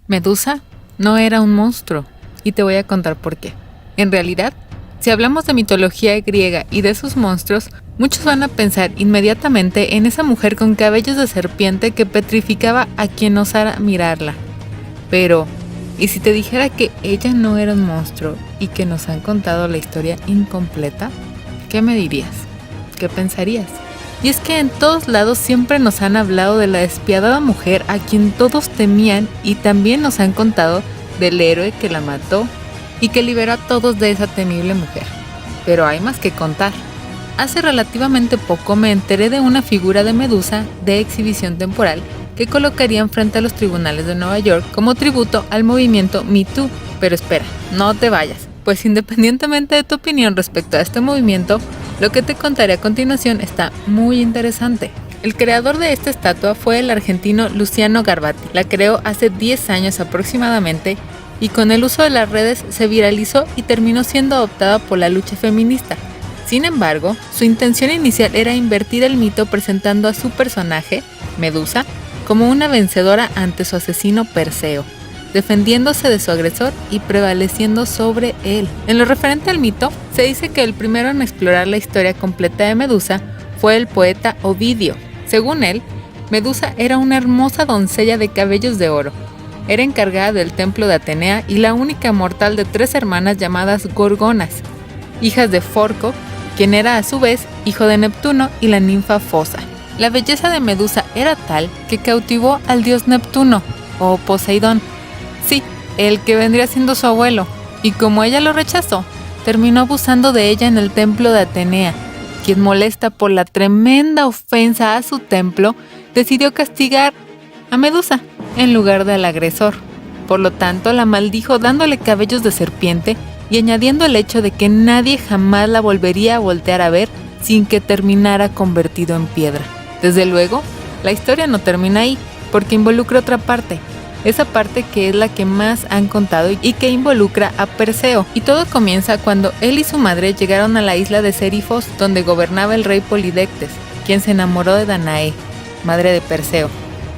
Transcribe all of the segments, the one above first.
Medusa no era un monstruo, y te voy a contar por qué. En realidad, si hablamos de mitología griega y de sus monstruos, muchos van a pensar inmediatamente en esa mujer con cabellos de serpiente que petrificaba a quien osara mirarla. Pero, ¿y si te dijera que ella no era un monstruo y que nos han contado la historia incompleta? ¿Qué me dirías? ¿Qué pensarías? Y es que en todos lados siempre nos han hablado de la despiadada mujer a quien todos temían y también nos han contado del héroe que la mató y que liberó a todos de esa temible mujer. Pero hay más que contar. Hace relativamente poco me enteré de una figura de Medusa de exhibición temporal que colocarían frente a los tribunales de Nueva York como tributo al movimiento Me Too. Pero espera, no te vayas, pues independientemente de tu opinión respecto a este movimiento, lo que te contaré a continuación está muy interesante. El creador de esta estatua fue el argentino Luciano Garbati. La creó hace 10 años aproximadamente y con el uso de las redes se viralizó y terminó siendo adoptada por la lucha feminista. Sin embargo, su intención inicial era invertir el mito presentando a su personaje, Medusa, como una vencedora ante su asesino Perseo, defendiéndose de su agresor y prevaleciendo sobre él. En lo referente al mito, se dice que el primero en explorar la historia completa de Medusa fue el poeta Ovidio. Según él, Medusa era una hermosa doncella de cabellos de oro. Era encargada del templo de Atenea y la única mortal de 3 hermanas llamadas Gorgonas, hijas de Forco, quien era a su vez hijo de Neptuno y la ninfa Fosa. La belleza de Medusa era tal que cautivó al dios Neptuno, o Poseidón, sí, el que vendría siendo su abuelo, y como ella lo rechazó, terminó abusando de ella en el templo de Atenea, quien molesta por la tremenda ofensa a su templo, decidió castigar a Medusa en lugar del agresor. Por lo tanto, la maldijo dándole cabellos de serpiente y añadiendo el hecho de que nadie jamás la volvería a voltear a ver sin que terminara convertido en piedra. Desde luego, la historia no termina ahí, porque involucra otra parte, esa parte que es la que más han contado y que involucra a Perseo. Y todo comienza cuando él y su madre llegaron a la isla de Serifos, donde gobernaba el rey Polidectes, quien se enamoró de Danae, madre de Perseo,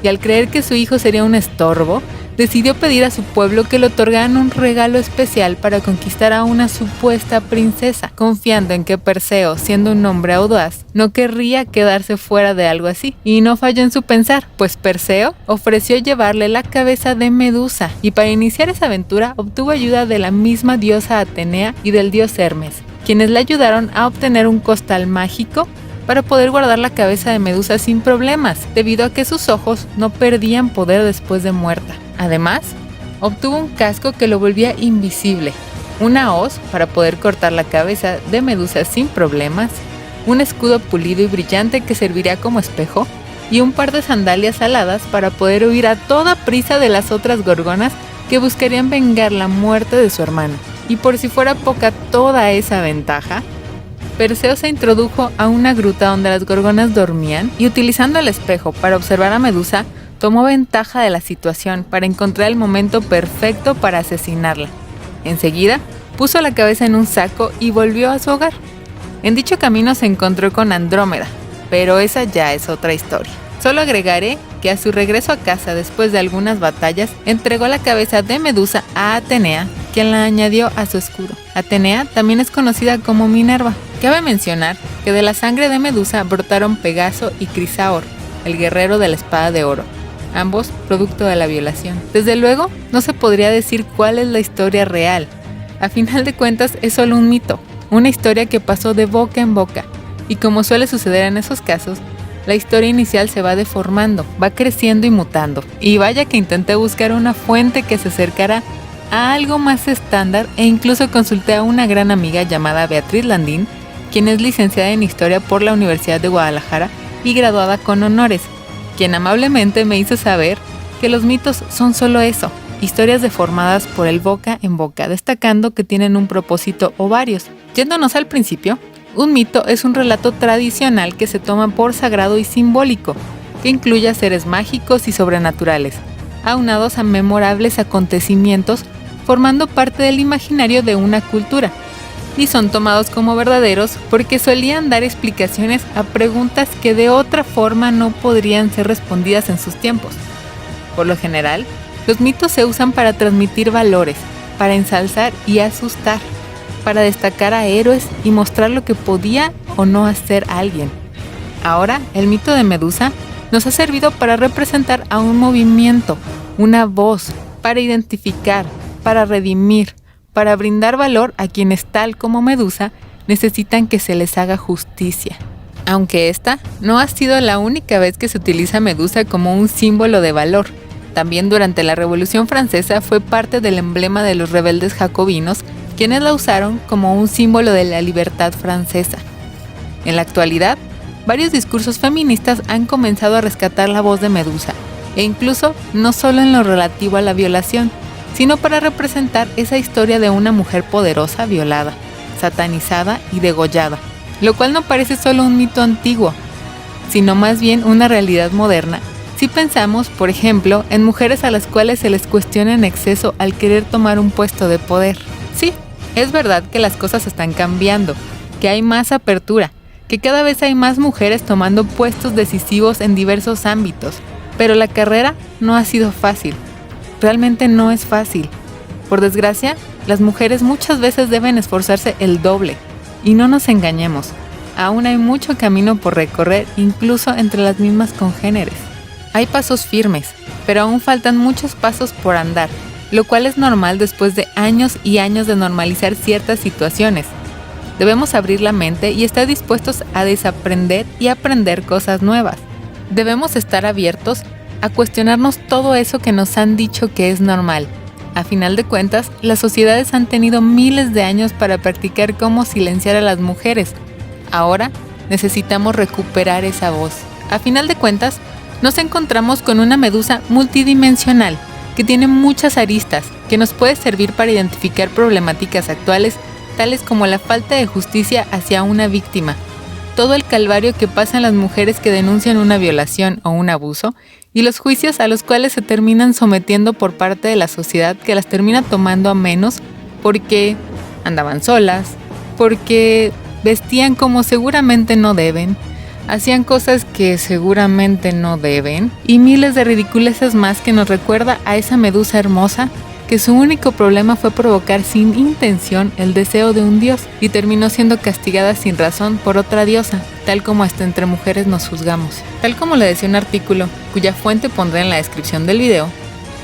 y al creer que su hijo sería un estorbo, decidió pedir a su pueblo que le otorgaran un regalo especial para conquistar a una supuesta princesa, confiando en que Perseo, siendo un hombre audaz, no querría quedarse fuera de algo así, y no falló en su pensar, pues Perseo ofreció llevarle la cabeza de Medusa, y para iniciar esa aventura obtuvo ayuda de la misma diosa Atenea y del dios Hermes, quienes le ayudaron a obtener un costal mágico para poder guardar la cabeza de Medusa sin problemas, debido a que sus ojos no perdían poder después de muerta. Además, obtuvo un casco que lo volvía invisible, una hoz para poder cortar la cabeza de Medusa sin problemas, un escudo pulido y brillante que serviría como espejo, y un par de sandalias aladas para poder huir a toda prisa de las otras gorgonas que buscarían vengar la muerte de su hermano. Y por si fuera poca toda esa ventaja, Perseo se introdujo a una gruta donde las gorgonas dormían y utilizando el espejo para observar a Medusa, tomó ventaja de la situación para encontrar el momento perfecto para asesinarla. Enseguida, puso la cabeza en un saco y volvió a su hogar. En dicho camino se encontró con Andrómeda, pero esa ya es otra historia. Solo agregaré que a su regreso a casa después de algunas batallas, entregó la cabeza de Medusa a Atenea, quien la añadió a su escudo. Atenea también es conocida como Minerva. Cabe mencionar que de la sangre de Medusa brotaron Pegaso y Crisaor, el guerrero de la espada de oro, ambos producto de la violación. Desde luego, no se podría decir cuál es la historia real. A final de cuentas, es solo un mito, una historia que pasó de boca en boca, y como suele suceder en esos casos, la historia inicial se va deformando, va creciendo y mutando. Y vaya que intenté buscar una fuente que se acercara a algo más estándar e incluso consulté a una gran amiga llamada Beatriz Landín, quien es licenciada en Historia por la Universidad de Guadalajara y graduada con honores, quien amablemente me hizo saber que los mitos son solo eso, historias deformadas por el boca en boca, destacando que tienen un propósito o varios. Yéndonos al principio, un mito es un relato tradicional que se toma por sagrado y simbólico, que incluye a seres mágicos y sobrenaturales, aunados a memorables acontecimientos, formando parte del imaginario de una cultura, y son tomados como verdaderos porque solían dar explicaciones a preguntas que de otra forma no podrían ser respondidas en sus tiempos. Por lo general, Los mitos se usan para transmitir valores, para ensalzar y asustar, para destacar a héroes y mostrar lo que podía o no hacer alguien. Ahora, el mito de Medusa nos ha servido para representar a un movimiento, una voz, para identificar, para redimir, para brindar valor a quienes, tal como Medusa, necesitan que se les haga justicia. Aunque esta no ha sido la única vez que se utiliza Medusa como un símbolo de valor. También durante la Revolución Francesa fue parte del emblema de los rebeldes jacobinos, quienes la usaron como un símbolo de la libertad francesa. En la actualidad, varios discursos feministas han comenzado a rescatar la voz de Medusa, e incluso no solo en lo relativo a la violación, sino para representar esa historia de una mujer poderosa violada, satanizada y degollada, lo cual no parece solo un mito antiguo, sino más bien una realidad moderna, si pensamos, por ejemplo, en mujeres a las cuales se les cuestiona en exceso al querer tomar un puesto de poder. Sí, es verdad que las cosas están cambiando, que hay más apertura, que cada vez hay más mujeres tomando puestos decisivos en diversos ámbitos, pero la carrera no ha sido fácil. Realmente no es fácil. Por desgracia, las mujeres muchas veces deben esforzarse el doble. Y no nos engañemos, aún hay mucho camino por recorrer, incluso entre las mismas congéneres. Hay pasos firmes, pero aún faltan muchos pasos por andar, lo cual es normal después de años y años de normalizar ciertas situaciones. Debemos abrir la mente y estar dispuestos a desaprender y aprender cosas nuevas. Debemos estar abiertos a cuestionarnos todo eso que nos han dicho que es normal. A final de cuentas, las sociedades han tenido miles de años para practicar cómo silenciar a las mujeres. Ahora necesitamos recuperar esa voz. A final de cuentas, nos encontramos con una Medusa multidimensional que tiene muchas aristas, que nos puede servir para identificar problemáticas actuales, tales como la falta de justicia hacia una víctima, todo el calvario que pasan las mujeres que denuncian una violación o un abuso, y los juicios a los cuales se terminan sometiendo por parte de la sociedad, que las termina tomando a menos porque andaban solas, porque vestían como seguramente no deben, hacían cosas que seguramente no deben, y miles de ridiculeces más que nos recuerda a esa Medusa hermosa que su único problema fue provocar sin intención el deseo de un dios y terminó siendo castigada sin razón por otra diosa, tal como hasta entre mujeres nos juzgamos. Tal como le decía un artículo, cuya fuente pondré en la descripción del video,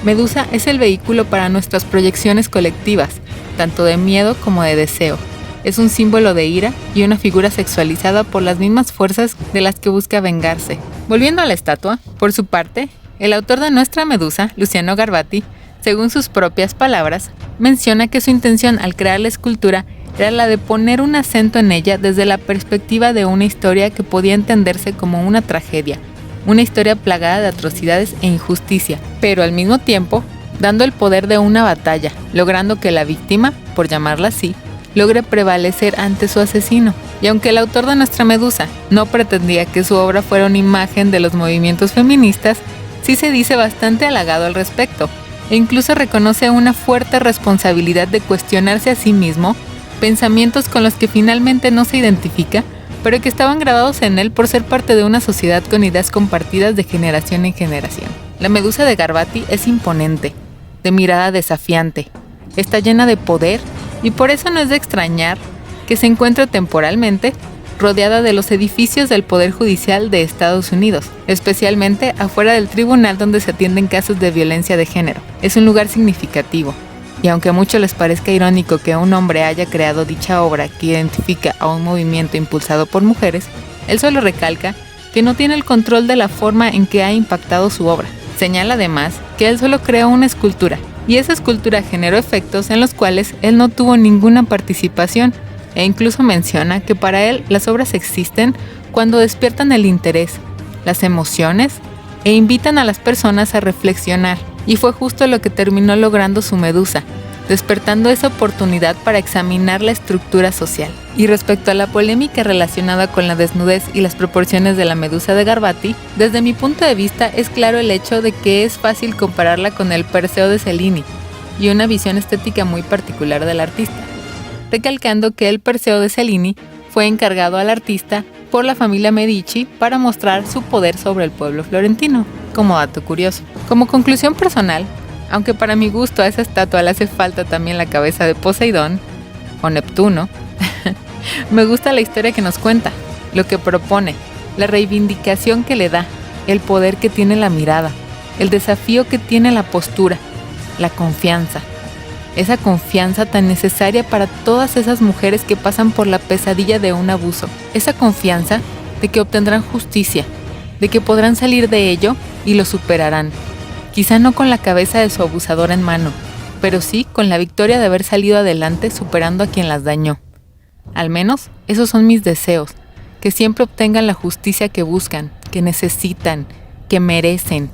Medusa es el vehículo para nuestras proyecciones colectivas, tanto de miedo como de deseo. Es un símbolo de ira y una figura sexualizada por las mismas fuerzas de las que busca vengarse. Volviendo a la estatua, por su parte, el autor de nuestra Medusa, Luciano Garbati, según sus propias palabras, menciona que su intención al crear la escultura era la de poner un acento en ella desde la perspectiva de una historia que podía entenderse como una tragedia, una historia plagada de atrocidades e injusticia, pero al mismo tiempo dando el poder de una batalla, logrando que la víctima, por llamarla así, logre prevalecer ante su asesino. Y aunque el autor de nuestra Medusa no pretendía que su obra fuera una imagen de los movimientos feministas, sí se dice bastante halagado al respecto, e incluso reconoce una fuerte responsabilidad de cuestionarse a sí mismo pensamientos con los que finalmente no se identifica, pero que estaban grabados en él por ser parte de una sociedad con ideas compartidas de generación en generación. La Medusa de Garbati es imponente, de mirada desafiante, está llena de poder y por eso no es de extrañar que se encuentre temporalmente rodeada de los edificios del Poder Judicial de Estados Unidos, especialmente afuera del tribunal donde se atienden casos de violencia de género. Es un lugar significativo, y aunque a muchos les parezca irónico que un hombre haya creado dicha obra que identifica a un movimiento impulsado por mujeres, él solo recalca que no tiene el control de la forma en que ha impactado su obra. Señala además que él solo creó una escultura, y esa escultura generó efectos en los cuales él no tuvo ninguna participación, e incluso menciona que para él las obras existen cuando despiertan el interés, las emociones e invitan a las personas a reflexionar, y fue justo lo que terminó logrando su Medusa, despertando esa oportunidad para examinar la estructura social. Y respecto a la polémica relacionada con la desnudez y las proporciones de la Medusa de Garbati, desde mi punto de vista es claro el hecho de que es fácil compararla con el Perseo de Cellini, y una visión estética muy particular del artista, recalcando que el Perseo de Cellini fue encargado al artista por la familia Medici para mostrar su poder sobre el pueblo florentino, como dato curioso. Como conclusión personal, Aunque para mi gusto a esa estatua le hace falta también la cabeza de Poseidón, o Neptuno, me gusta la historia que nos cuenta, lo que propone, la reivindicación que le da, el poder que tiene la mirada, el desafío que tiene la postura, la confianza. Esa confianza tan necesaria para todas esas mujeres que pasan por la pesadilla de un abuso. Esa confianza de que obtendrán justicia, de que podrán salir de ello y lo superarán. Quizá no con la cabeza de su abusador en mano, pero sí con la victoria de haber salido adelante superando a quien las dañó. Al menos esos son mis deseos, que siempre obtengan la justicia que buscan, que necesitan, que merecen.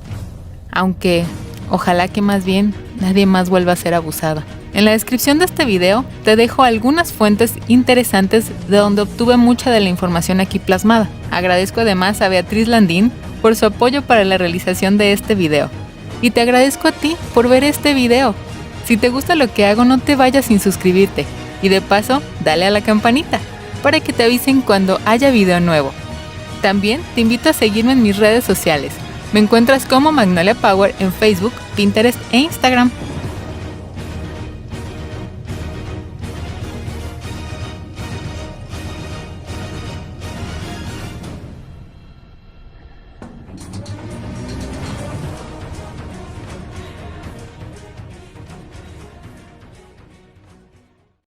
Aunque, ojalá que más bien nadie más vuelva a ser abusada. En la descripción de este video te dejo algunas fuentes interesantes de donde obtuve mucha de la información aquí plasmada. Agradezco además a Beatriz Landín por su apoyo para la realización de este video. Y te agradezco a ti por ver este video. Si te gusta lo que hago, no te vayas sin suscribirte. Y de paso, dale a la campanita para que te avisen cuando haya video nuevo. También te invito a seguirme en mis redes sociales. Me encuentras como Magnolia Power en Facebook, Pinterest e Instagram.